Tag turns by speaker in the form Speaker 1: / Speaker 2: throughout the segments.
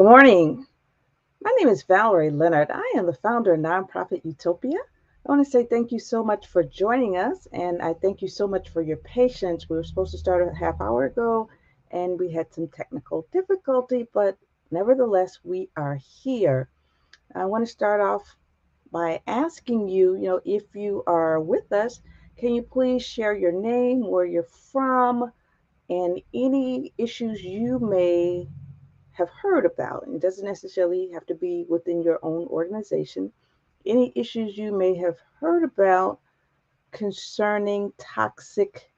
Speaker 1: Good morning. My name is Valerie Leonard. I am the founder of Nonprofit Utopia. I want to say thank you so much for joining us, and I thank you so much for your patience. We were supposed to start a half hour ago, and we had some technical difficulty, but nevertheless, we are here. I want to start off by asking you, if you are with us, can you please share your name, where you're from, and any issues you may have heard about. It doesn't necessarily have to be within your own organization. Any issues you may have heard about concerning toxic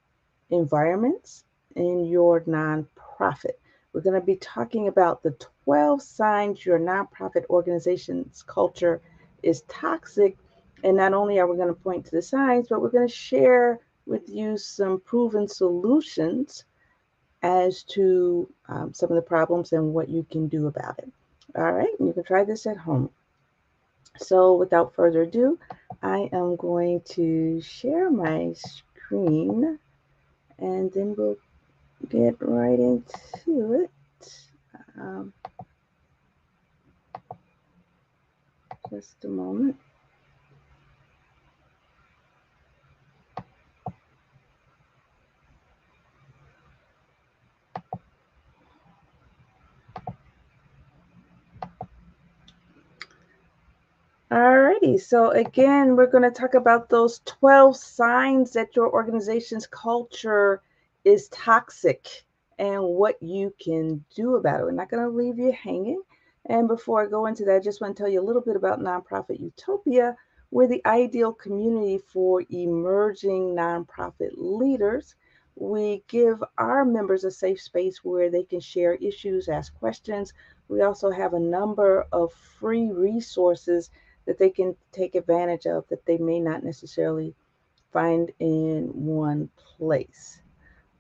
Speaker 1: environments in your nonprofit. We're going to be talking about the 12 signs your nonprofit organization's culture is toxic. And not only are we going to point to the signs, but we're going to share with you some proven solutions as to some of the problems and what you can do about it. All right, you can try this at home. So, without further ado, I am going to share my screen and then we'll get right into it. Um, just a moment. Alrighty, so again, we're going to talk about those 12 signs that your organization's culture is toxic and what you can do about it. We're not going to leave you hanging. And before I go into that, I just want to tell you a little bit about Nonprofit Utopia. We're the ideal community for emerging nonprofit leaders. We give our members a safe space where they can share issues, ask questions. We also have a number of free resources that they can take advantage of that they may not necessarily find in one place.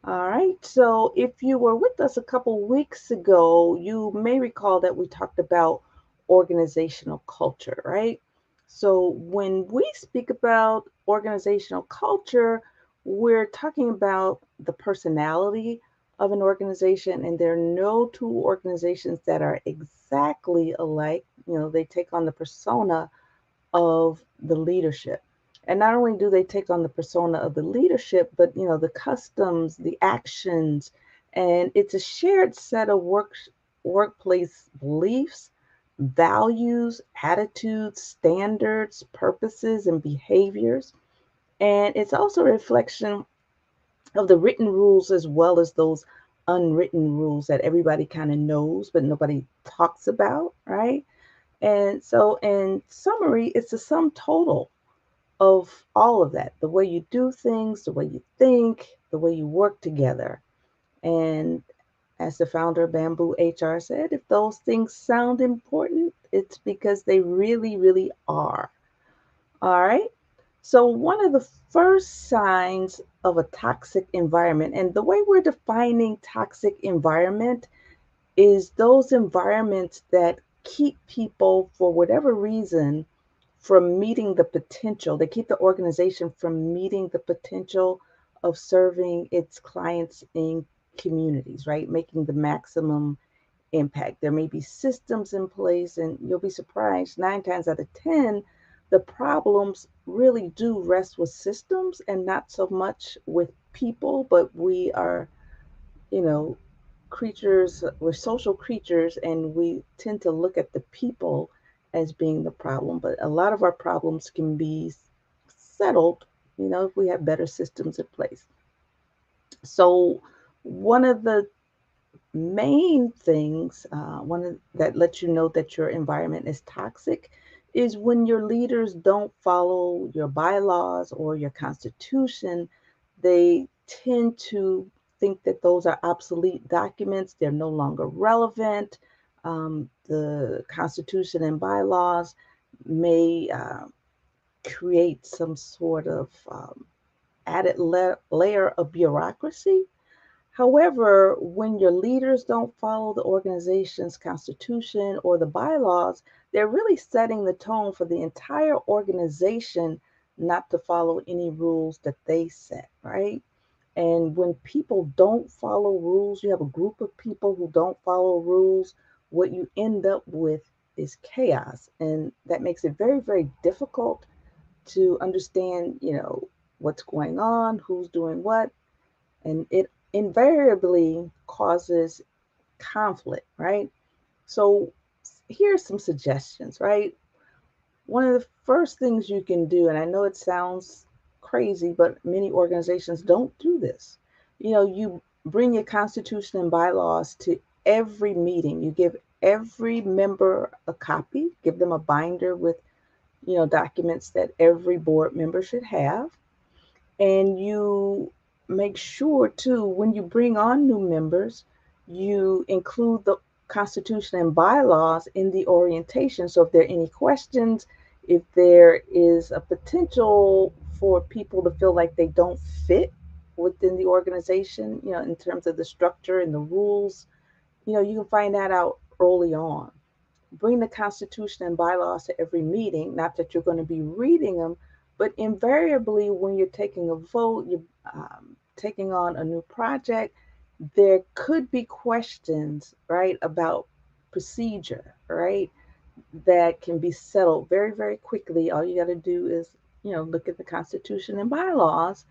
Speaker 1: All right, so if you were with us a couple weeks ago, you may recall that we talked about organizational culture, right? So when we speak about organizational culture, we're talking about the personality of an organization, and there are no two organizations that are exactly alike. They take on the persona of the leadership. And not only do they take on the persona of the leadership, but the customs, the actions, and it's a shared set of workplace beliefs, values, attitudes, standards, purposes, and behaviors. And it's also a reflection of the written rules as well as those unwritten rules that everybody kind of knows, but nobody talks about, right? And so, in summary, it's a sum total of all of that, the way you do things, the way you think, the way you work together. And as the founder of Bamboo HR said, if those things sound important, it's because they really, really are. All right. So, one of the first signs of a toxic environment, and the way we're defining toxic environment is those environments that keep people, for whatever reason, from meeting the potential. They keep the organization from meeting the potential of serving its clients in communities, right? Making the maximum impact. There may be systems in place, and you'll be surprised, 9 times out of 10, the problems really do rest with systems and not so much with people, but we are, you know, creatures, we're social creatures, and we tend to look at the people as being the problem. But a lot of our problems can be settled, if we have better systems in place. So, one of the main things, that lets you know that your environment is toxic, is when your leaders don't follow your bylaws or your constitution. They tend to think that those are obsolete documents, they're no longer relevant. The constitution and bylaws may create some sort of added layer of bureaucracy. However, when your leaders don't follow the organization's constitution or the bylaws, they're really setting the tone for the entire organization not to follow any rules that they set, right? And when people don't follow rules, you have a group of people who don't follow rules, what you end up with is chaos. And that makes it very, very difficult to understand, what's going on, who's doing what, and it invariably causes conflict, right? So here's some suggestions, right? One of the first things you can do, and I know it sounds crazy, but many organizations don't do this. You bring your constitution and bylaws to every meeting. You give every member a copy, give them a binder with, documents that every board member should have. And you make sure too, when you bring on new members, you include the Constitution and bylaws in the orientation. So if there are any questions, if there is a potential for people to feel like they don't fit within the organization, in terms of the structure and the rules, you can find that out early on. Bring the Constitution and bylaws to every meeting. Not that you're going to be reading them, but invariably, when you're taking a vote, you're taking on a new project, there could be questions, right, about procedure, right, that can be settled very, very quickly. All you got to do is, look at the Constitution and bylaws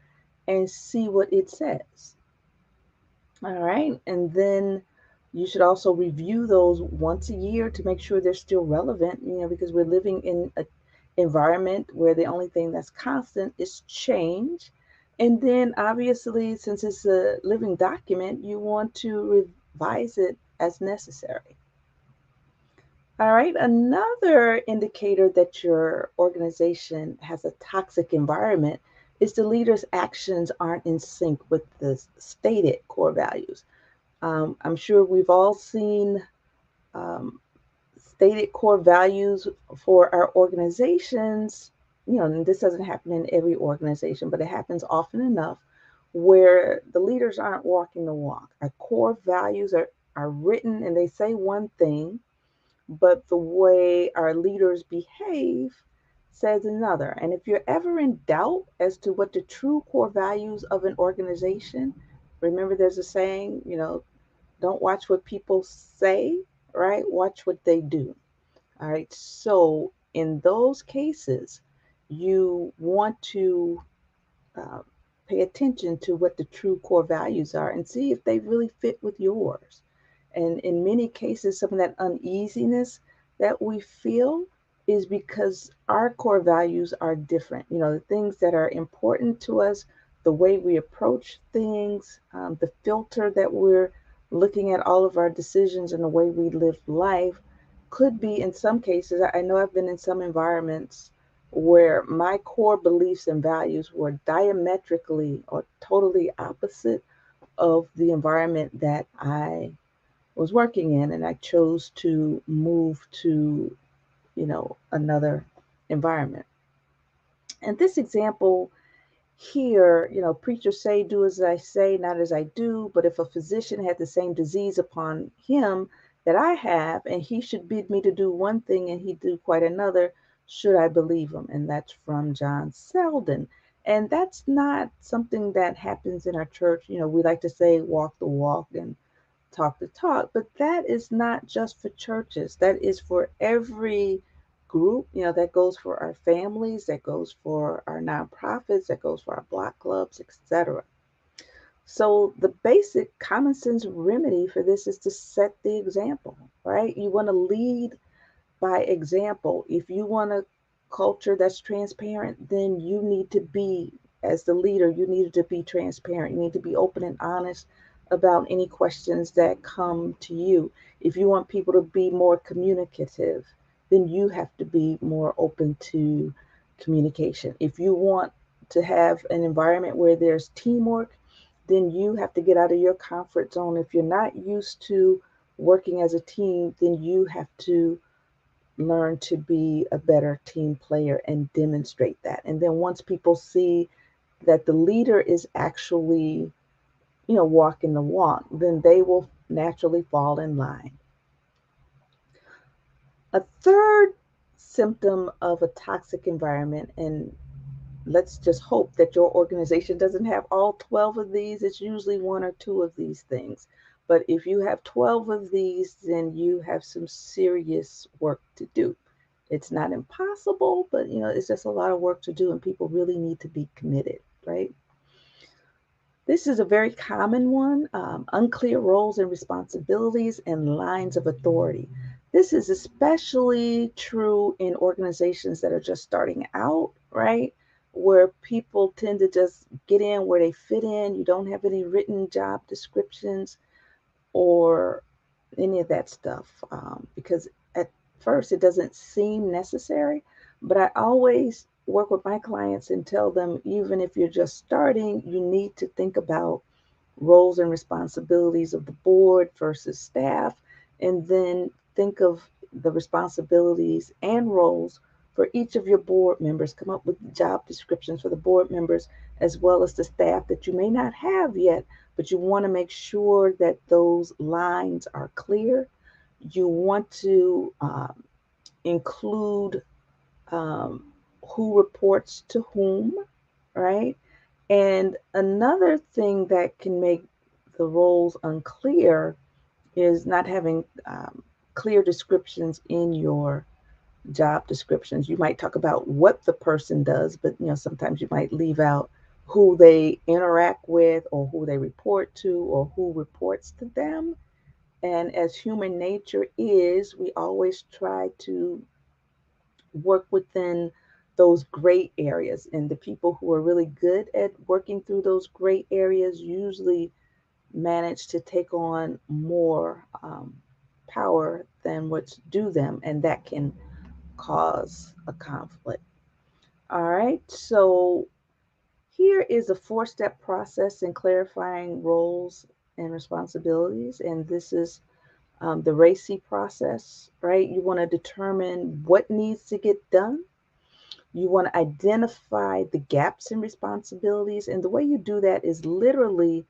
Speaker 1: and see what it says. All right. And then you should also review those once a year to make sure they're still relevant, because we're living in an environment where the only thing that's constant is change. And then obviously, since it's a living document, you want to revise it as necessary. All right. Another indicator that your organization has a toxic environment is the leader's actions aren't in sync with the stated core values. I'm sure we've all seen um, stated core values for our organizations. And this doesn't happen in every organization, but it happens often enough where the leaders aren't walking the walk. Our core values are written and they say one thing, but the way our leaders behave says another. And if you're ever in doubt as to what the true core values of an organization, remember there's a saying, don't watch what people say, right? Watch what they do. All right. So in those cases, you want to uh, pay attention to what the true core values are and see if they really fit with yours. And in many cases, some of that uneasiness that we feel is because our core values are different. The things that are important to us, the way we approach things, the filter that we're looking at all of our decisions and the way we live life could be, in some cases, I know I've been in some environments where my core beliefs and values were diametrically or totally opposite of the environment that I was working in, and I chose to move to, another environment. And this example here, preachers say, do as I say, not as I do. But if a physician had the same disease upon him that I have, and he should bid me to do one thing and he do quite another, should I believe him? And that's from John Selden. And that's not something that happens in our church. We like to say walk the walk and talk the talk, but that is not just for churches. That is for every group. That goes for our families, that goes for our nonprofits, that goes for our block clubs, etc. So the basic common sense remedy for this is to set the example, right? You want to lead by example. If you want a culture that's transparent, then you need to be, as the leader, you need to be transparent. You need to be open and honest about any questions that come to you. If you want people to be more communicative, then you have to be more open to communication. If you want to have an environment where there's teamwork, then you have to get out of your comfort zone. If you're not used to working as a team, then you have to learn to be a better team player and demonstrate that. And then once people see that the leader is actually, walking the walk, then they will naturally fall in line. A third symptom of a toxic environment, and let's just hope that your organization doesn't have all 12 of these, it's usually one or two of these things. But if you have 12 of these, then you have some serious work to do. It's not impossible, but it's just a lot of work to do, and people really need to be committed, right? This is a very common one, unclear roles and responsibilities and lines of authority. This is especially true in organizations that are just starting out, right? Where people tend to just get in where they fit in. You don't have any written job descriptions or any of that stuff, because at first it doesn't seem necessary. But I always work with my clients and tell them, even if you're just starting, you need to think about roles and responsibilities of the board versus staff, and then think of the responsibilities and roles for each of your board members. Come up with job descriptions for the board members as well as the staff that you may not have yet, but you want to make sure that those lines are clear. You want to include um, who reports to whom, right? And another thing that can make the roles unclear is not having clear descriptions in your job descriptions. You might talk about what the person does, but sometimes you might leave out who they interact with or who they report to or who reports to them. And as human nature is, we always try to work within those gray areas. And the people who are really good at working through those gray areas usually manage to take on more power than what's due them, and that can cause a conflict. All right, so here is a four-step process in clarifying roles and responsibilities, and this is the RACI process, right? You want to determine what needs to get done. You want to identify the gaps in responsibilities. And the way you do that is literally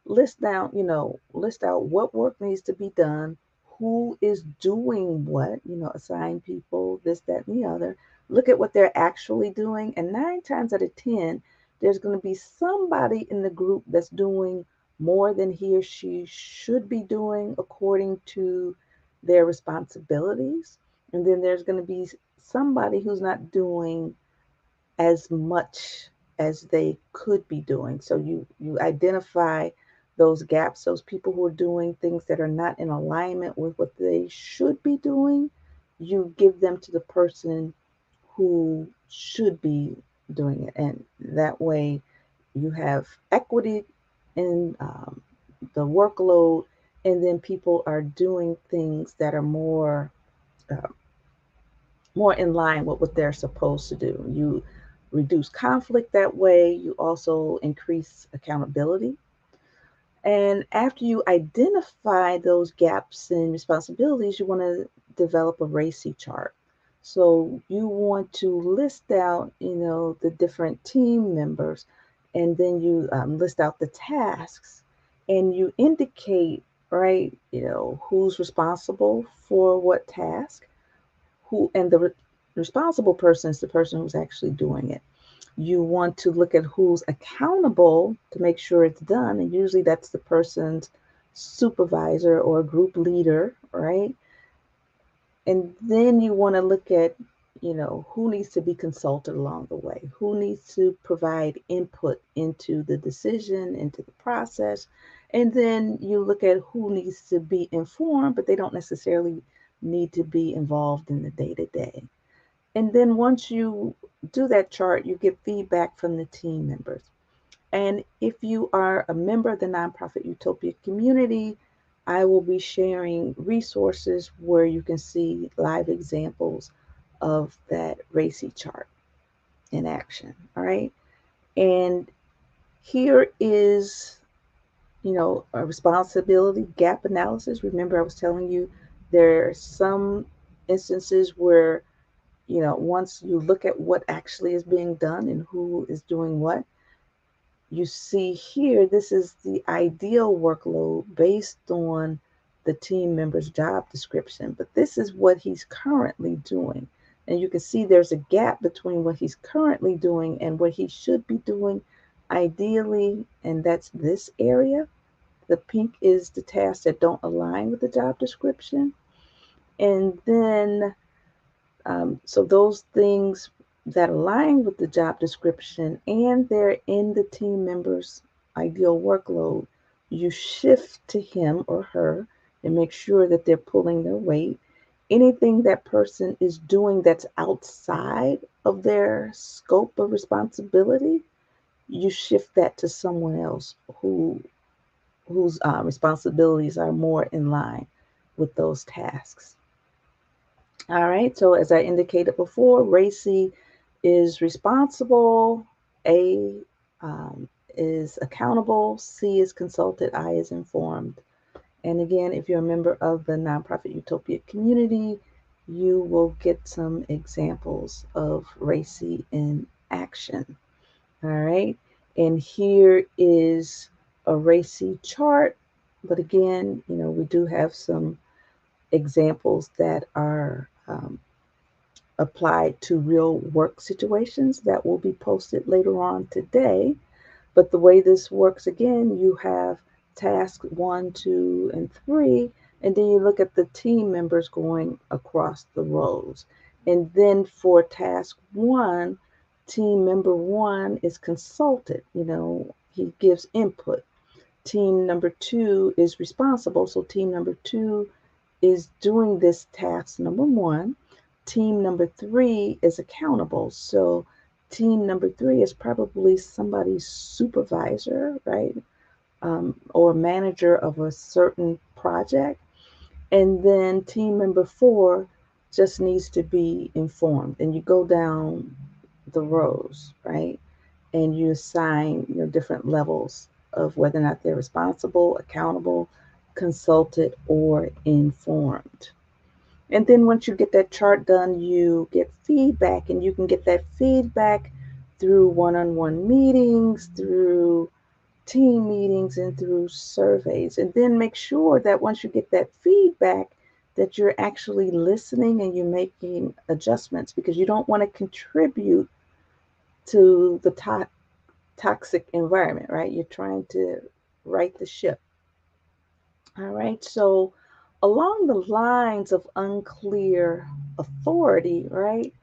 Speaker 1: list out what work needs to be done, who is doing what, assign people, this, that, and the other. Look at what they're actually doing. And 9 times out of 10, there's going to be somebody in the group that's doing more than he or she should be doing according to their responsibilities. And then there's going to be somebody who's not doing as much as they could be doing. So you identify those gaps, those people who are doing things that are not in alignment with what they should be doing. You give them to the person who should be doing it, and that way you have equity in the workload, and then people are doing things that are uh, more in line with what they're supposed to do. You reduce conflict that way. You also increase accountability. And after you identify those gaps in responsibilities, you want to develop a RACI chart. So you want to list out, the different team members, and then you list out the tasks, and you indicate, right, who's responsible for what task, who, and the responsible person is the person who's actually doing it. You want to look at who's accountable to make sure it's done, and usually that's the person's supervisor or group leader, right? And then you want to look at, who needs to be consulted along the way, who needs to provide input into the decision, into the process. And then you look at who needs to be informed, but they don't necessarily need to be involved in the day to day. And then once you do that chart, you get feedback from the team members. And if you are a member of the nonprofit Utopia community, I will be sharing resources where you can see live examples of that RACI chart in action. All right. And here is, a responsibility gap analysis. Remember, I was telling you there are some instances where, once you look at what actually is being done and who is doing what, you see here, this is the ideal workload based on the team member's job description, but this is what he's currently doing. And you can see there's a gap between what he's currently doing and what he should be doing ideally, and that's this area, The pink is the tasks that don't align with the job description. And then, so those things that align with the job description and they're in the team member's ideal workload, you shift to him or her and make sure that they're pulling their weight. Anything that person is doing that's outside of their scope of responsibility, you shift that to someone else whose responsibilities are more in line with those tasks. All right, so as I indicated before, RACI is responsible, A is accountable, C is consulted, I is informed. And again, if you're a member of the Nonprofit Utopia community, you will get some examples of RACI in action. All right, and here is a RACI chart. But again, we do have some examples that are applied to real work situations that will be posted later on today. But the way this works, again, you have task 1, 2, and 3, and then you look at the team members going across the rows. And then for task 1, team member 1 is consulted, he gives input. Team number 2 is responsible, so team number 2 is doing this task number 1. Team number 3 is accountable. So team number 3 is probably somebody's supervisor, right? Or manager of a certain project. And then team member 4 just needs to be informed. And you go down the rows, right? And you assign different levels of whether or not they're responsible, accountable, consulted, or informed. And then once you get that chart done, you get feedback, and you can get that feedback through one-on-one meetings, through team meetings, and through surveys. And then make sure that once you get that feedback, that you're actually listening and you're making adjustments, because you don't want to contribute to the toxic environment, right? You're trying to right the ship. All right, so along the lines of unclear authority, right?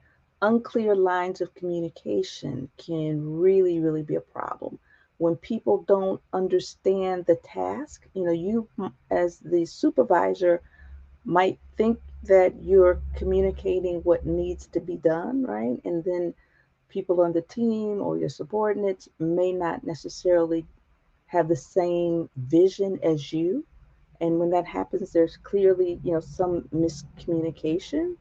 Speaker 1: Unclear lines of communication can really, really be a problem. When people don't understand the task, you as the supervisor might think that you're communicating what needs to be done, right? And then people on the team or your subordinates may not necessarily have the same vision as you. And when that happens, there's clearly, some miscommunication,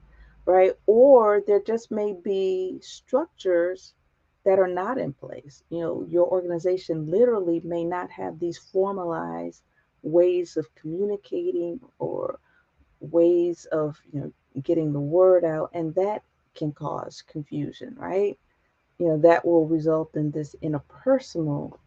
Speaker 1: right? Or there just may be structures that are not in place. Your organization literally may not have these formalized ways of communicating or ways of, getting the word out, and that can cause confusion, right? That will result in this interpersonal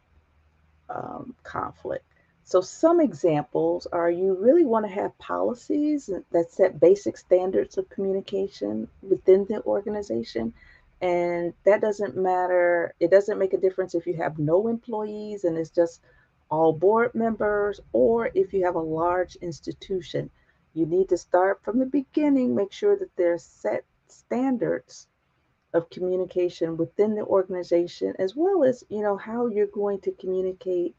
Speaker 1: conflict. So, some examples are you really want to have policies that set basic standards of communication within the organization. And that doesn't matter, it doesn't make a difference if you have no employees and it's just all board members, or if you have a large institution. You need to start from the beginning, make sure that there's set standards of communication within the organization, as well as how you're going to communicate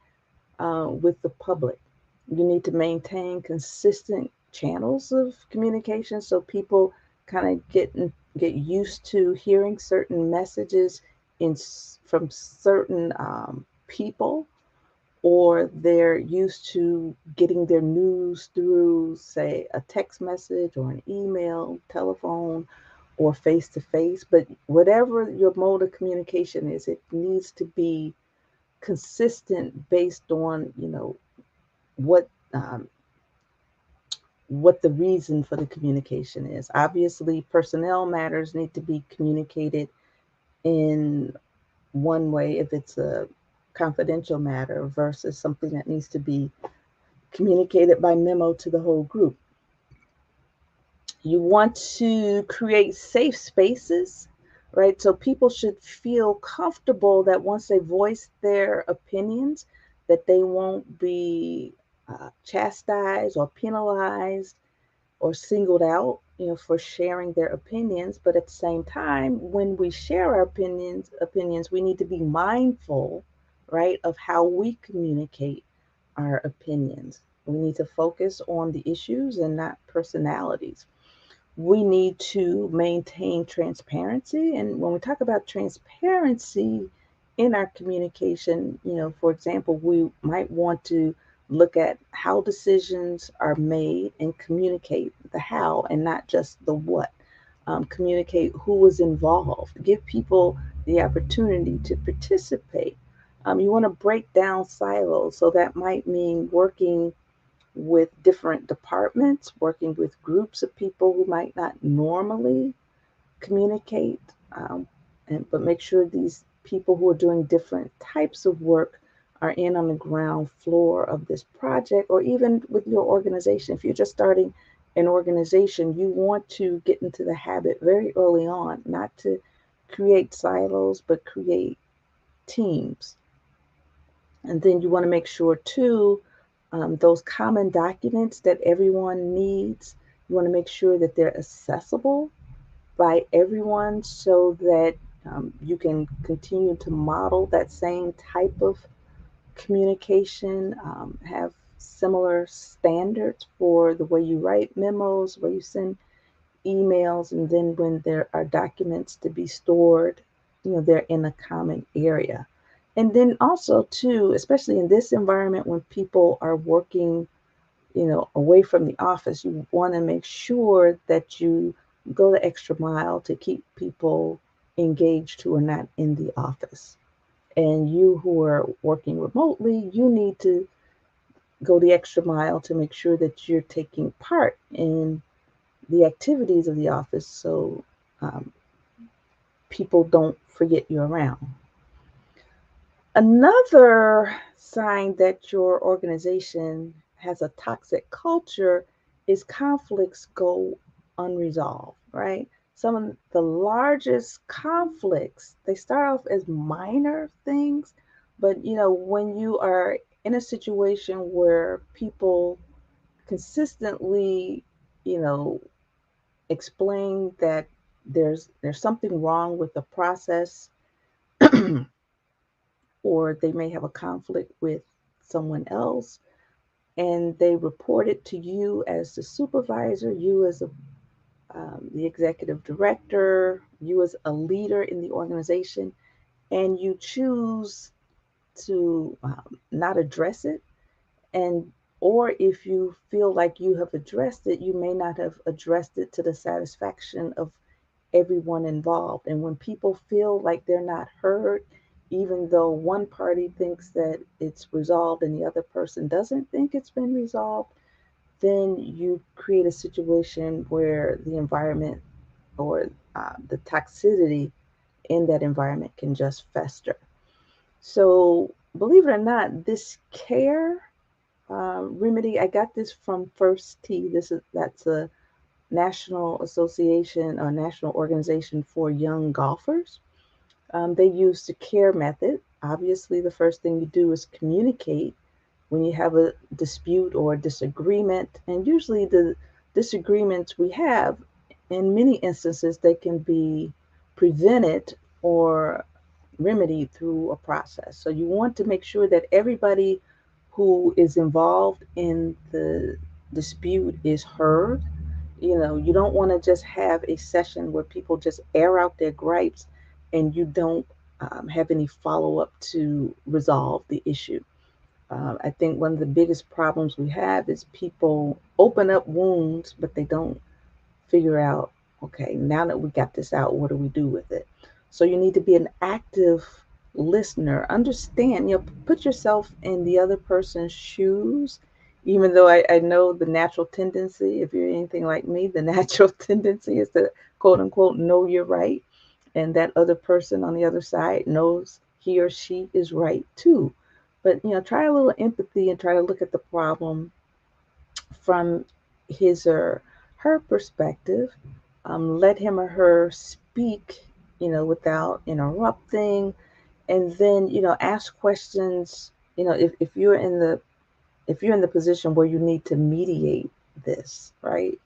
Speaker 1: with the public. You need to maintain consistent channels of communication so people kind of get used to hearing certain messages from certain people, or they're used to getting their news through, say, a text message or an email, telephone, or face to face. But whatever your mode of communication is, it needs to be consistent based on what um, what the reason for the communication is. Obviously, personnel matters need to be communicated in one way if it's a confidential matter versus something that needs to be communicated by memo to the whole group. You want to create safe spaces, right? So people should feel comfortable that once they voice their opinions, that they won't be chastised or penalized or singled out, for sharing their opinions. But at the same time, when we share our opinions, we need to be mindful, right, of how we communicate our opinions. We need to focus on the issues and not personalities. We need to maintain transparency. And when we talk about transparency in our communication, for example, we might want to look at how decisions are made and communicate the how and not just the what. Communicate who was involved, give people the opportunity to participate. You want to break down silos, so that might mean working with different departments, working with groups of people who might not normally communicate, but make sure these people who are doing different types of work are in on the ground floor of this project, or even with your organization. If you're just starting an organization, you want to get into the habit very early on, not to create silos, but create teams. And then you want to make sure too, those common documents that everyone needs, you want to make sure that they're accessible by everyone, so that you can continue to model that same type of communication, have similar standards for the way you write memos, where you send emails, and then when there are documents to be stored, they're in a common area. And then also too, especially in this environment when people are working, away from the office, you want to make sure that you go the extra mile to keep people engaged who are not in the office. And you who are working remotely, you need to go the extra mile to make sure that you're taking part in the activities of the office, so um, people don't forget you're around. Another sign that your organization has a toxic culture is conflicts go unresolved, right? Some of the largest conflicts, they start off as minor things, but when you are in a situation where people consistently, you know, explain that there's something wrong with the process, or they may have a conflict with someone else, and they report it to you as the supervisor, you as the executive director, you as a leader in the organization, and you choose to not address it. And or if you feel like you have addressed it, you may not have addressed it to the satisfaction of everyone involved. And when people feel like they're not heard, even though one party thinks that it's resolved and the other person doesn't think it's been resolved, then you create a situation where the environment, or the toxicity in that environment, can just fester. So, believe it or not, this care remedy, I got this from First Tee. That's a national association or national organization for young golfers. They use the CARE method. Obviously, the first thing you do is communicate when you have a dispute or a disagreement. And usually, the disagreements we have, in many instances, they can be prevented or remedied through a process. So, you want to make sure that everybody who is involved in the dispute is heard. You don't want to just have a session where people just air out their gripes and you don't have any follow up to resolve the issue. I think one of the biggest problems we have is people open up wounds, but they don't figure out, okay, now that we got this out, what do we do with it? So you need to be an active listener. Understand, put yourself in the other person's shoes. Even though I know the natural tendency, if you're anything like me, the natural tendency is to quote unquote know you're right. And that other person on the other side knows he or she is right too. But try a little empathy and try to look at the problem from his or her perspective. Let him or her speak, without interrupting, and then ask questions. If you're if you're in the position where you need to mediate this, right?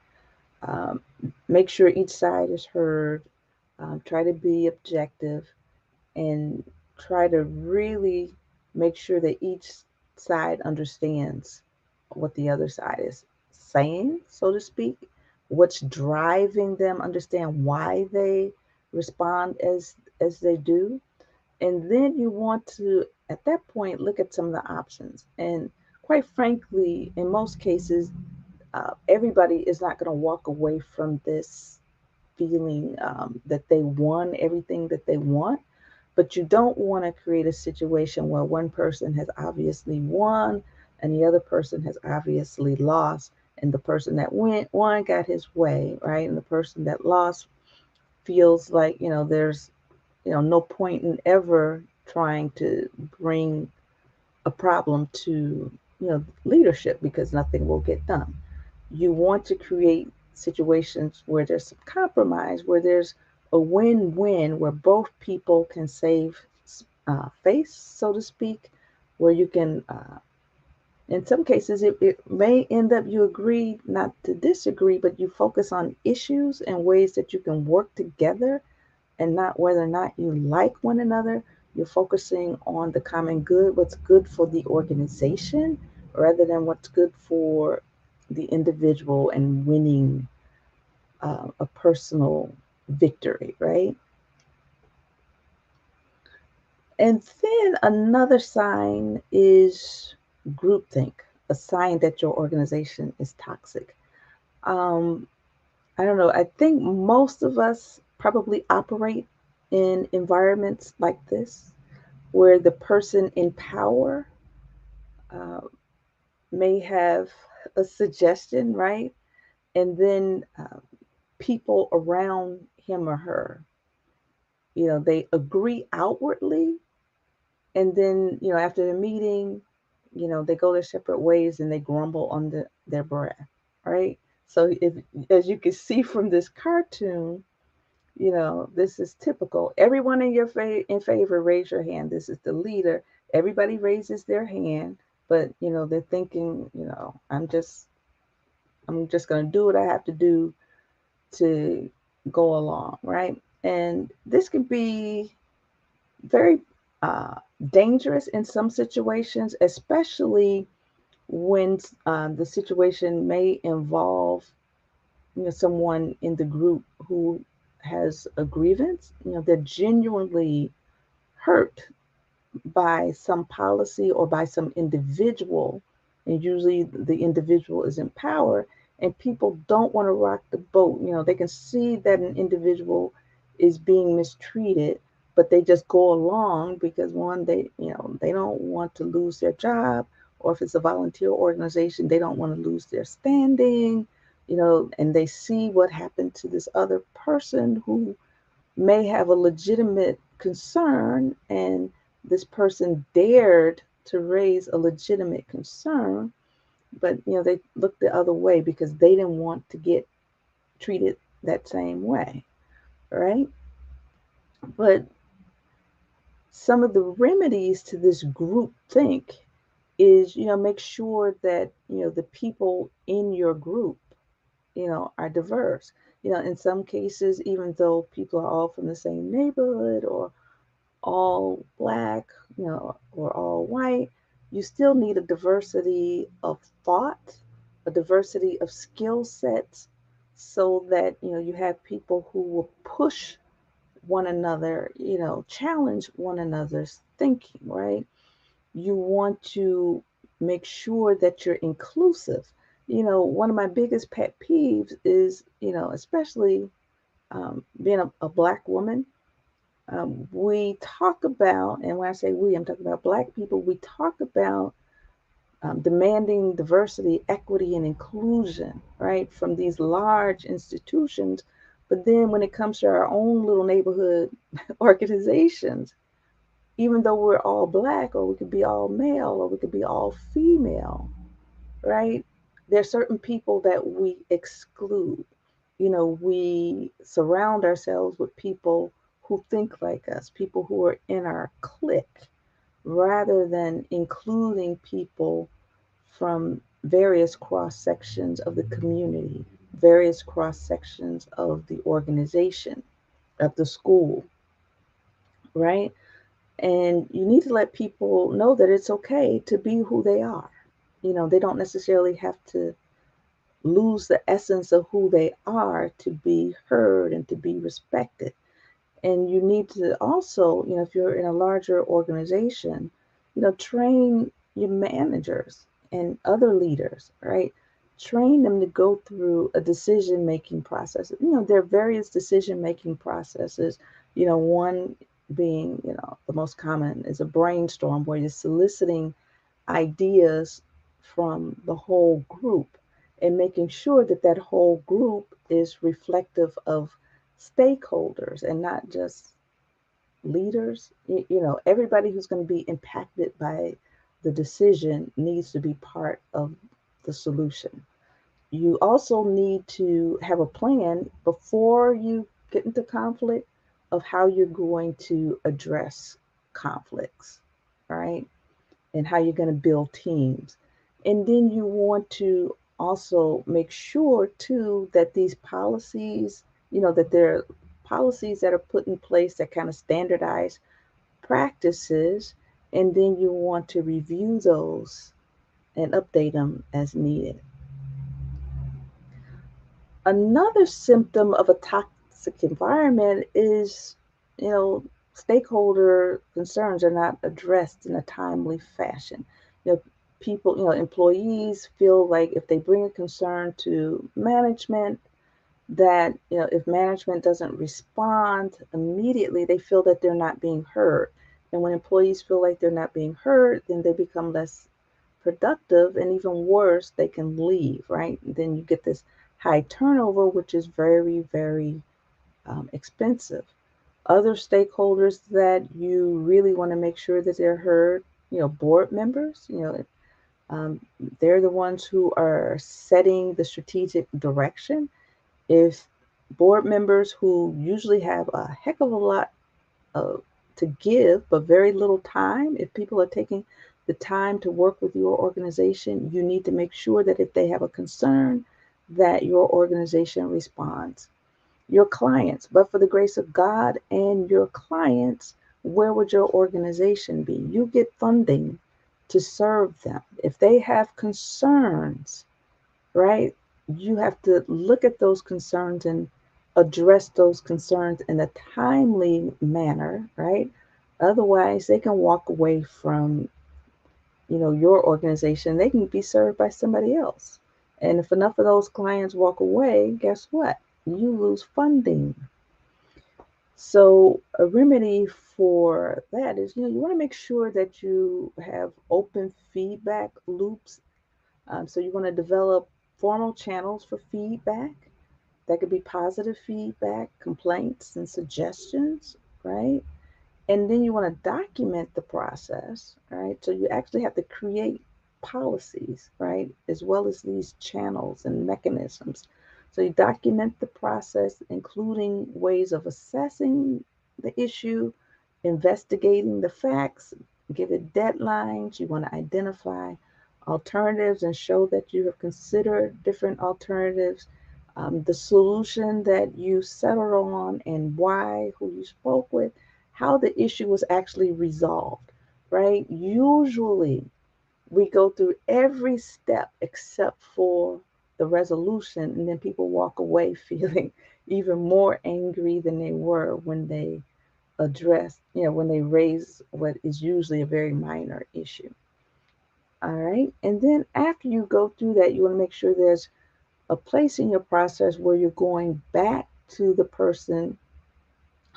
Speaker 1: Um, Make sure each side is heard. Try to be objective and try to really make sure that each side understands what the other side is saying, so to speak, what's driving them, understand why they respond as they do. And then you want to, at that point, look at some of the options. And quite frankly, in most cases, everybody is not going to walk away from this feeling that they won everything that they want. But you don't want to create a situation where one person has obviously won and the other person has obviously lost. And the person that won got his way, right? And the person that lost feels like, there's, no point in ever trying to bring a problem to, leadership because nothing will get done. You want to create situations where there's some compromise, where there's a win-win, where both people can save face, so to speak, where you can, in some cases, it may end up you agree not to disagree, but you focus on issues and ways that you can work together and not whether or not you like one another. You're focusing on the common good, what's good for the organization, rather than what's good for the individual and winning a personal victory, right? And then another sign is groupthink, a sign that your organization is toxic. Um, I don't know. I think most of us probably operate in environments like this where the person in power uh, may have a suggestion, right? And then people around him or her, they agree outwardly. And then, after the meeting, they go their separate ways and they grumble under their breath, right? So, as you can see from this cartoon, this is typical. Everyone in favor, raise your hand. This is the leader. Everybody raises their hand, but they're thinking, I'm just going to do what I have to do to go along, right? And this can be very uh, dangerous in some situations, especially when the situation may involve someone in the group who has a grievance. They're genuinely hurt by some policy or by some individual, and usually the individual is in power, and people don't want to rock the boat. They can see that an individual is being mistreated, but they just go along because one, they don't want to lose their job, or if it's a volunteer organization, they don't want to lose their standing, and they see what happened to this other person who may have a legitimate concern, and this person dared to raise a legitimate concern, but they looked the other way because they didn't want to get treated that same way, right? But some of the remedies to this group think is, make sure that the people in your group are diverse. In some cases, even though people are all from the same neighborhood or all black, or all white, you still need a diversity of thought, a diversity of skill sets, so that you have people who will push one another, challenge one another's thinking, right? You want to make sure that you're inclusive. One of my biggest pet peeves is, especially being a black woman, we talk about, and when I say we, I'm talking about Black people, we talk about demanding diversity, equity, and inclusion, right, from these large institutions. But then when it comes to our own little neighborhood organizations, even though we're all Black, or we could be all male, or we could be all female, right? There are certain people that we exclude. We surround ourselves with people who think like us, people who are in our clique, rather than including people from various cross sections of the community, various cross sections of the organization, of the school, right? And you need to let people know that it's okay to be who they are. They don't necessarily have to lose the essence of who they are to be heard and to be respected. And you need to also, if you're in a larger organization, train your managers and other leaders, right? Train them to go through a decision making process. There are various decision making processes. One being, the most common is a brainstorm where you're soliciting ideas from the whole group and making sure that that whole group is reflective of stakeholders and not just leaders. Everybody who's going to be impacted by the decision needs to be part of the solution. You also need to have a plan before you get into conflict of how you're going to address conflicts, right? And how you're going to build teams. And then you want to also make sure too that these policies, that there are policies that are put in place that kind of standardize practices, and then you want to review those and update them as needed. Another symptom of a toxic environment is, you know, stakeholder concerns are not addressed in a timely fashion. You know, people, employees feel like if they bring a concern to management, that, if management doesn't respond immediately, they feel that they're not being heard. And when employees feel like they're not being heard, then they become less productive, and even worse, they can leave, right? And then you get this high turnover, which is very, very expensive. Other stakeholders that you really want to make sure that they're heard, board members, um, they're the ones who are setting the strategic direction. If board members who usually have a heck of a lot uh, to give, but very little time. If people are taking the time to work with your organization, you need to make sure that if they have a concern, that your organization responds. Your clients, but for the grace of God and your clients, where would your organization be? You get funding to serve them. If they have concerns, right? You have to look at those concerns and address those concerns in a timely manner, right? Otherwise, they can walk away from, your organization. They can be served by somebody else. And if enough of those clients walk away, guess what? You lose funding. So a remedy for that is, you want to make sure that you have open feedback loops. So you want to develop formal channels for feedback. That could be positive feedback, complaints, and suggestions, right? And then you want to document the process, right? So you actually have to create policies, right? As well as these channels and mechanisms. So you document the process, including ways of assessing the issue, investigating the facts, give it deadlines. You want to identify alternatives and show that you have considered different alternatives, the solution that you settled on and why, who you spoke with, how the issue was actually resolved, right? Usually we go through every step except for the resolution, and then people walk away feeling even more angry than they were when they when they raise what is usually a very minor issue. All right. And then after you go through that, you want to make sure there's a place in your process where you're going back to the person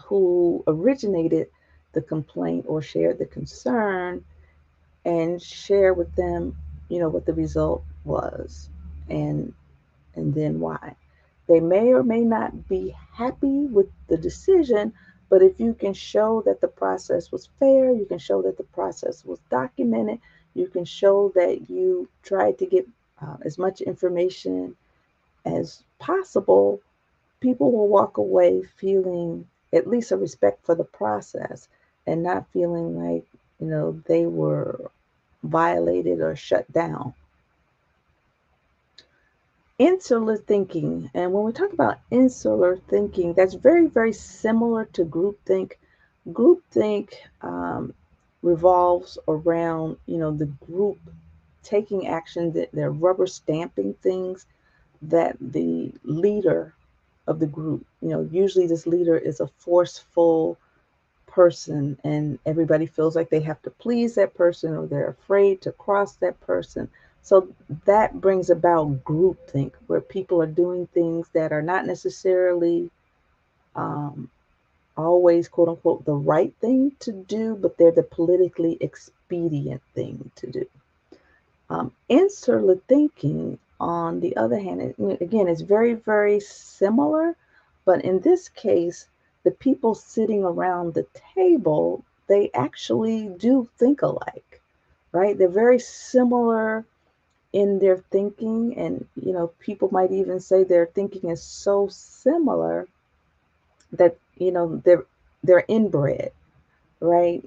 Speaker 1: who originated the complaint or shared the concern and share with them, what the result was and then why. They may or may not be happy with the decision, but if you can show that the process was fair, you can show that the process was documented, you can show that you tried to get as much information as possible, people will walk away feeling at least a respect for the process and not feeling like, they were violated or shut down. Insular thinking. And when we talk about insular thinking, that's very, very similar to groupthink. Groupthink revolves around, the group taking action, that they're rubber stamping things that the leader of the group, usually this leader is a forceful person and everybody feels like they have to please that person or they're afraid to cross that person. So that brings about groupthink, where people are doing things that are not necessarily um, always, quote unquote, the right thing to do, but they're the politically expedient thing to do. Insular thinking, on the other hand, again, is very, very similar, but in this case, the people sitting around the table, they actually do think alike, right? They're very similar in their thinking, and people might even say their thinking is so similar that they're inbred, right?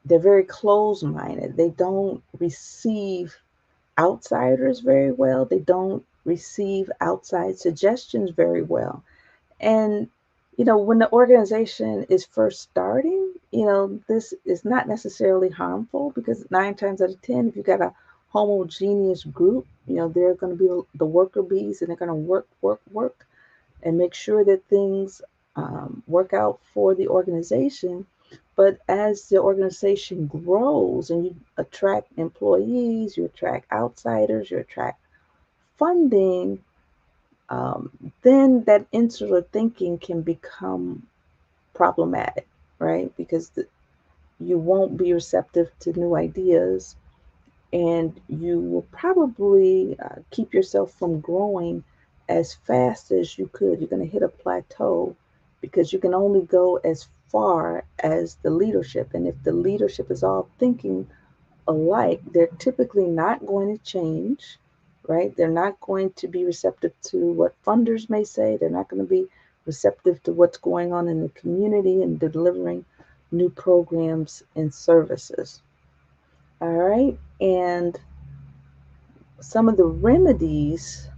Speaker 1: They're very closed-minded. They don't receive outsiders very well. They don't receive outside suggestions very well. And, when the organization is first starting, this is not necessarily harmful because 9 times out of 10, if you've got a homogeneous group, they're going to be the worker bees and they're going to work, work, work and make sure that things work out for the organization. But as the organization grows and you attract employees, you attract outsiders, you attract funding, then that insular thinking can become problematic, right? Because you won't be receptive to new ideas and you will probably keep yourself from growing as fast as you could. You're going to hit a plateau because you can only go as far as the leadership. And if the leadership is all thinking alike, they're typically not going to change, right? They're not going to be receptive to what funders may say. They're not going to be receptive to what's going on in the community and delivering new programs and services. All right. And some of the remedies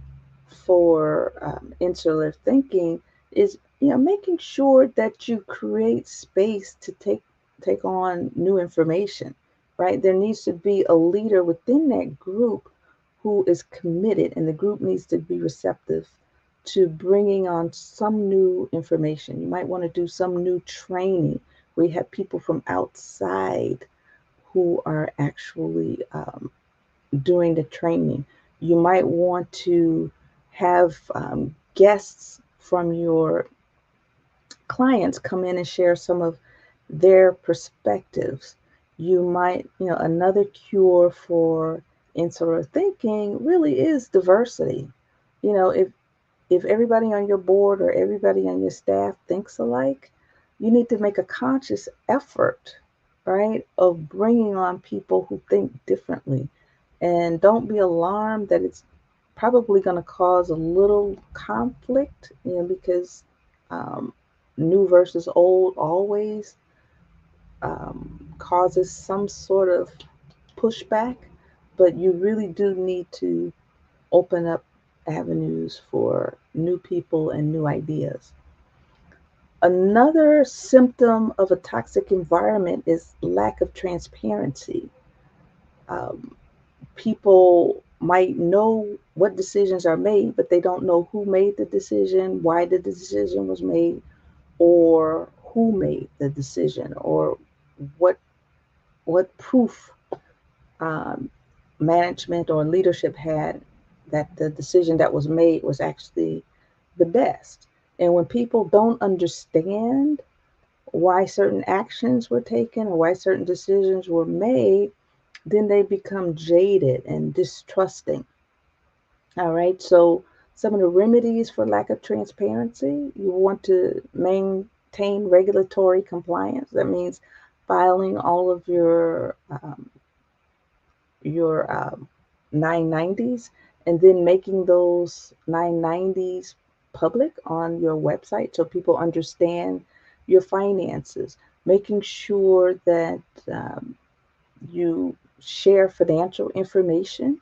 Speaker 1: for insular thinking is making sure that you create space to take on new information, right? There needs to be a leader within that group who is committed, and the group needs to be receptive to bringing on some new information. You might want to do some new training where you have people from outside who are actually doing the training. You might want to have guests from your clients come in and share some of their perspectives. You might, another cure for insular thinking really is diversity. If everybody on your board or everybody on your staff thinks alike, you need to make a conscious effort, right, of bringing on people who think differently. And don't be alarmed that it's probably going to cause a little conflict, because um, new versus old always causes some sort of pushback, but you really do need to open up avenues for new people and new ideas. Another symptom of a toxic environment is lack of transparency. Um, People might know what decisions are made, but they don't know who made the decision, why the decision was made, or who made the decision, or what proof um, management or leadership had that the decision that was made was actually the best. And when people don't understand why certain actions were taken or why certain decisions were made, then they become jaded and distrusting. All right. So, some of the remedies for lack of transparency, you want to maintain regulatory compliance. That means filing all of your 990s and then making those 990s public on your website so people understand your finances, making sure that you share financial information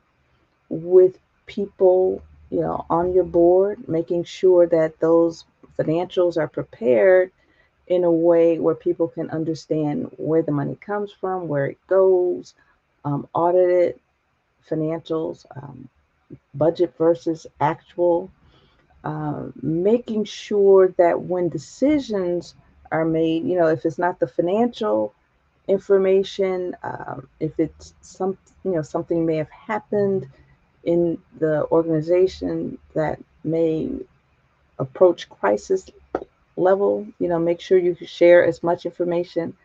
Speaker 1: with people, on your board, making sure that those financials are prepared in a way where people can understand where the money comes from, where it goes, audited financials, budget versus actual, making sure that when decisions are made, if it's not the financial information, if it's something may have happened in the organization that may approach crisis level, make sure you share as much information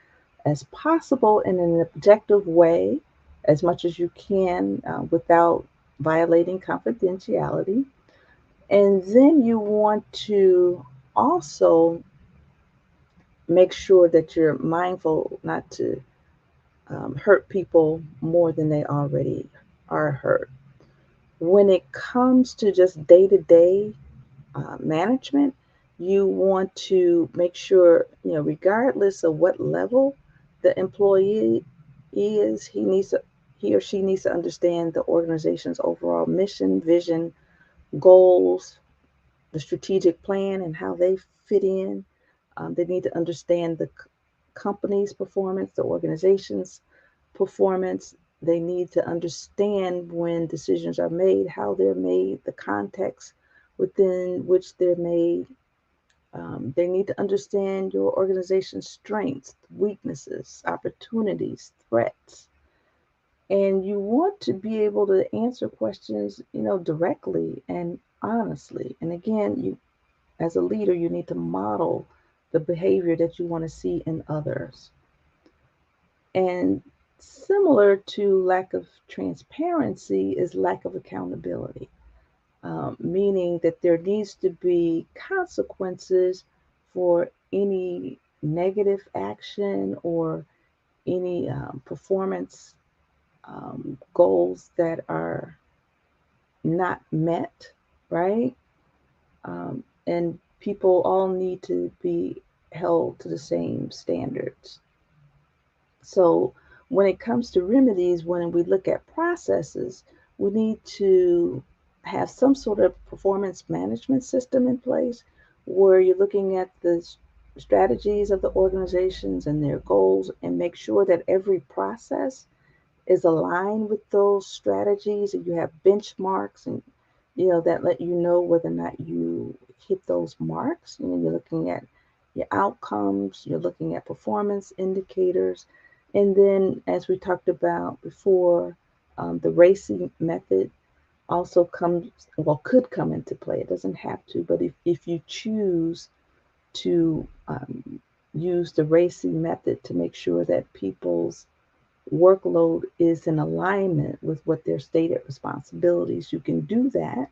Speaker 1: as possible in an objective way, as much as you can, without violating confidentiality. And then you want to also make sure that you're mindful not to hurt people more than they already are hurt. When it comes to just day to day management, you want to make sure, regardless of what level the employee is, he or she needs to understand the organization's overall mission, vision, goals, the strategic plan, and how they fit in. They need to understand the company's performance, the organization's performance. They need to understand when decisions are made, how they're made, the context within which they're made. They need to understand your organization's strengths, weaknesses, opportunities, threats. And you want to be able to answer questions, directly and honestly. And again, as a leader, you need to model the behavior that you want to see in others. And similar to lack of transparency is lack of accountability, meaning that there needs to be consequences for any negative action or any performance goals that are not met, right? And people all need to be held to the same standards. So when it comes to remedies, when we look at processes, we need to have some sort of performance management system in place where you're looking at the strategies of the organizations and their goals and make sure that every process is aligned with those strategies and you have benchmarks and that let you know whether or not you hit those marks. You're looking at your outcomes, you're looking at performance indicators. And then, as we talked about before, the RACI method also could come into play. It doesn't have to, but if you choose to use the RACI method to make sure that people's workload is in alignment with what their stated responsibilities, you can do that.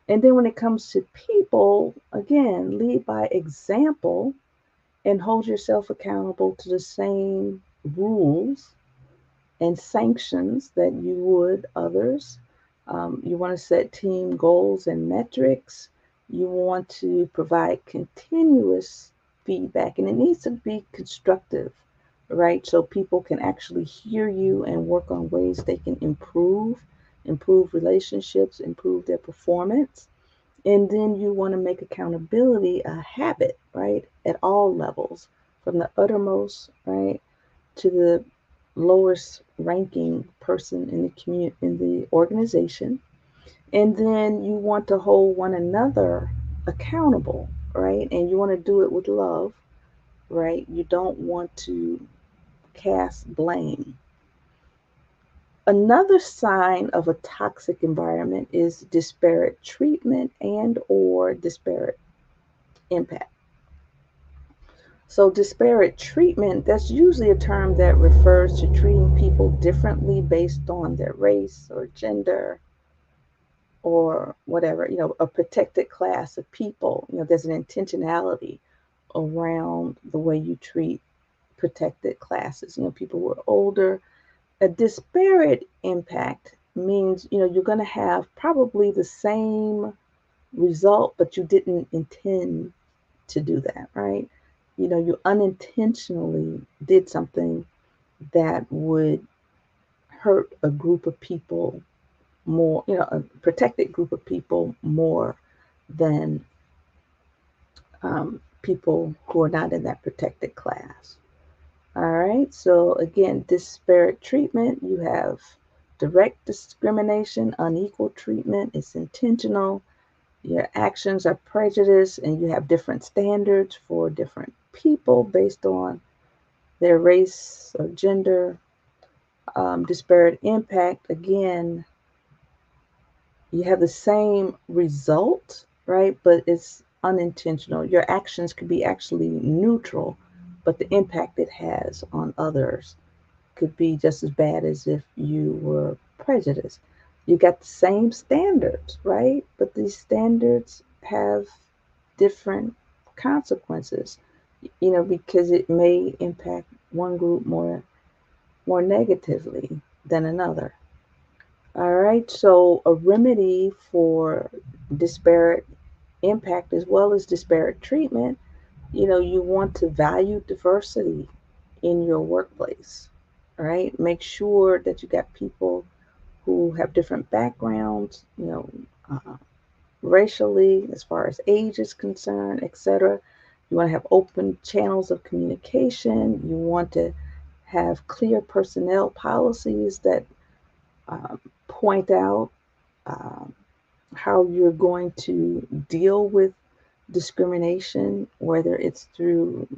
Speaker 1: And then when it comes to people, again, lead by example and hold yourself accountable to the same rules and sanctions that you would others. You want to set team goals and metrics. You want to provide continuous feedback, and it needs to be constructive, right? So people can actually hear you and work on ways they can improve relationships, improve their performance. And then you want to make accountability a habit, right? At all levels, from the uttermost, right, to the lowest ranking person in the organization. And then you want to hold one another accountable, right? And you want to do it with love, right? You don't want to cast blame. Another sign of a toxic environment is disparate treatment and or disparate impact. So disparate treatment, that's usually a term that refers to treating people differently based on their race or gender or whatever, a protected class of people. There's an intentionality around the way you treat protected classes, people who are older. A disparate impact means, you're going to have probably the same result, but you didn't intend to do that, right? You unintentionally did something that would hurt a group of people more, a protected group of people more than people who are not in that protected class. All right, so again, disparate treatment, you have direct discrimination, unequal treatment, it's intentional. Your actions are prejudiced, and you have different standards for different people based on their race or gender. Disparate impact, again, you have the same result, right? But it's unintentional. Your actions could be actually neutral, but the impact it has on others could be just as bad as if you were prejudiced. You got the same standards, right? But these standards have different consequences, because it may impact one group more negatively than another. All right, so a remedy for disparate impact as well as disparate treatment, you want to value diversity in your workplace. All right, make sure that you got people who have different backgrounds, uh, racially, as far as age is concerned, etc. You want to have open channels of communication. You want to have clear personnel policies that um, point out um, how you're going to deal with discrimination, whether it's through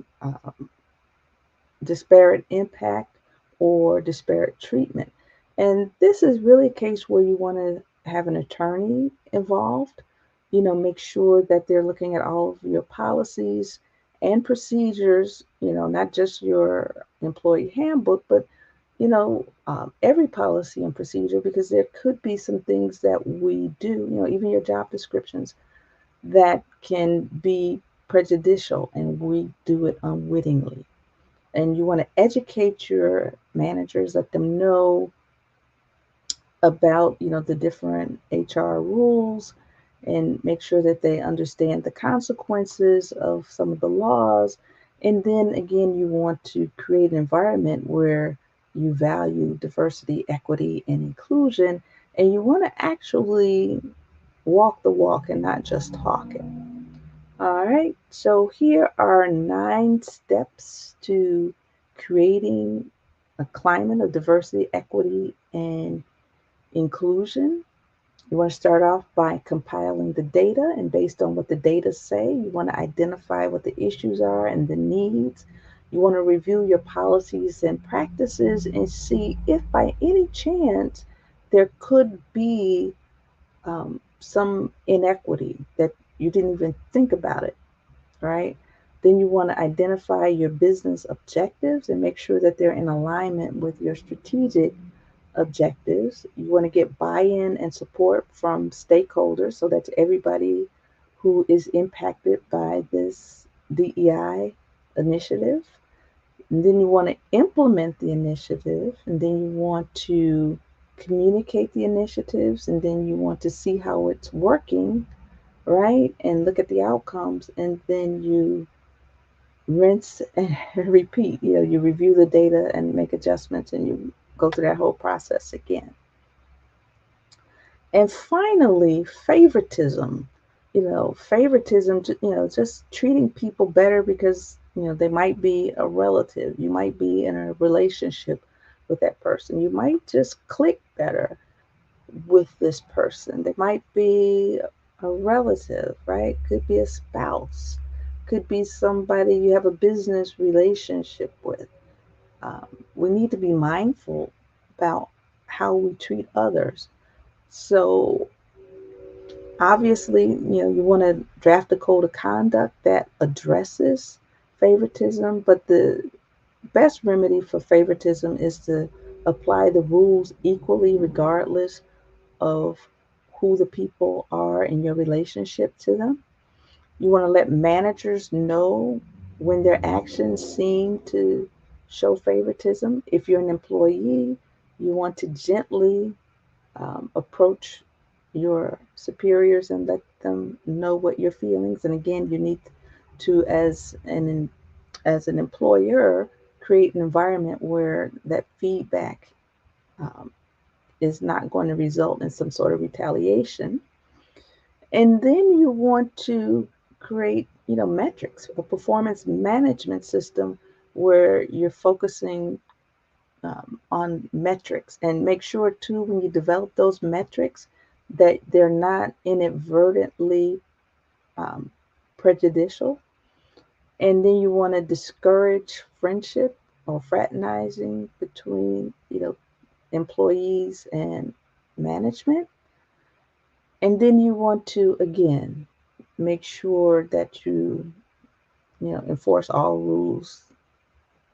Speaker 1: disparate impact or disparate treatment. And this is really a case where you want to have an attorney involved. Make sure that they're looking at all of your policies and procedures, not just your employee handbook, but every policy and procedure, because there could be some things that we do, even your job descriptions, that can be prejudicial and we do it unwittingly. And you want to educate your managers, let them know about the different HR rules, and make sure that they understand the consequences of some of the laws. And then again, you want to create an environment where you value diversity, equity, and inclusion, and you want to actually walk the walk and not just talk it. All right, so here are 9 steps to creating a climate of diversity, equity, and inclusion. You want to start off by compiling the data, and based on what the data say, you want to identify what the issues are and the needs. You want to review your policies and practices and see if by any chance there could be some inequity that you didn't even think about it, right? Then you want to identify your business objectives and make sure that they're in alignment with your strategic objectives. You want to get buy-in and support from stakeholders, so that's everybody who is impacted by this DEI initiative. And then you want to implement the initiative, and then you want to communicate the initiatives, and then you want to see how it's working, right? And look at the outcomes, and then you rinse and repeat. You review the data and make adjustments, and you go through that whole process again. And finally, favoritism. Favoritism, just treating people better because, they might be a relative. You might be in a relationship with that person. You might just click better with this person. They might be a relative, right? Could be a spouse, could be somebody you have a business relationship with. We need to be mindful about how we treat others. So obviously, you want to draft a code of conduct that addresses favoritism, but the best remedy for favoritism is to apply the rules equally regardless of who the people are in your relationship to them. You want to let managers know when their actions seem to show favoritism. If you're an employee, you want to gently approach your superiors and let them know what your feelings. And again, you need to, as an employer, create an environment where that feedback um, is not going to result in some sort of retaliation. And then you want to create, metrics, a performance management system where you're focusing on metrics, and make sure too when you develop those metrics that they're not inadvertently um, prejudicial. And then you want to discourage friendship or fraternizing between employees and management. And then you want to again make sure that you enforce all rules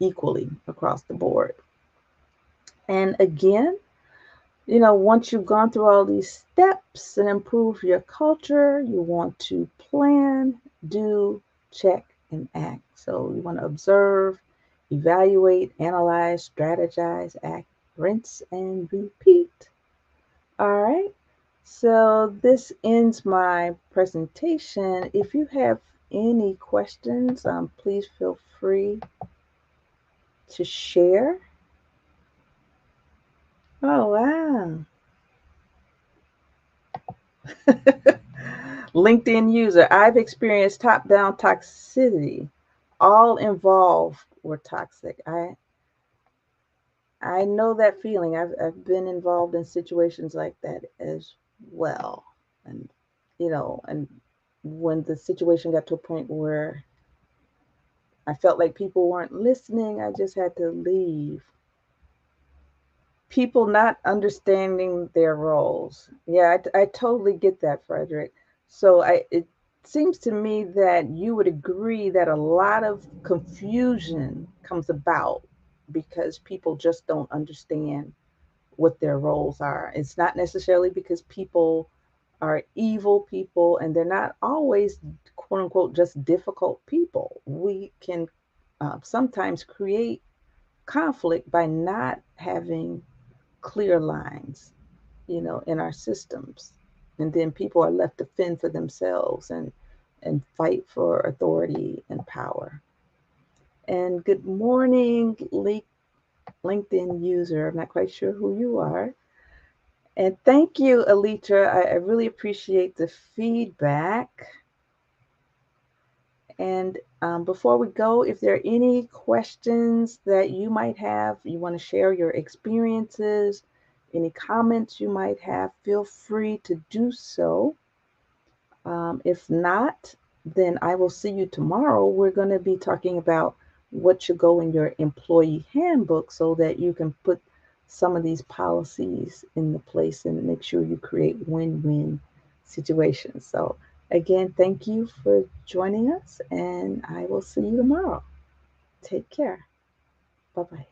Speaker 1: equally across the board. And again, once you've gone through all these steps and improve your culture, you want to plan, do, check, and act. So you want to observe, evaluate, analyze, strategize, act, rinse, and repeat. All right. So this ends my presentation. If you have any questions, please feel free to share. Oh, wow. LinkedIn user, I've experienced top-down toxicity. All involved were toxic. I know that feeling. I've been involved in situations like that as well. And and when the situation got to a point where I felt like people weren't listening, I just had to leave. People not understanding their roles. Yeah, I totally get that, Frederick. So it seems to me that you would agree that a lot of confusion comes about because people just don't understand what their roles are. It's not necessarily because people are evil people, and they're not always, quote unquote, just difficult people. We can sometimes create conflict by not having clear lines, in our systems. And then people are left to fend for themselves and fight for authority and power. And good morning, LinkedIn user. I'm not quite sure who you are. And thank you, Alitra. I really appreciate the feedback. And before we go, if there are any questions that you might have, you want to share your experiences, any comments you might have, feel free to do so. If not, then I will see you tomorrow. We're going to be talking about what should go in your employee handbook so that you can put some of these policies into place and make sure you create win-win situations. So, again, thank you for joining us, and I will see you tomorrow. Take care. Bye bye.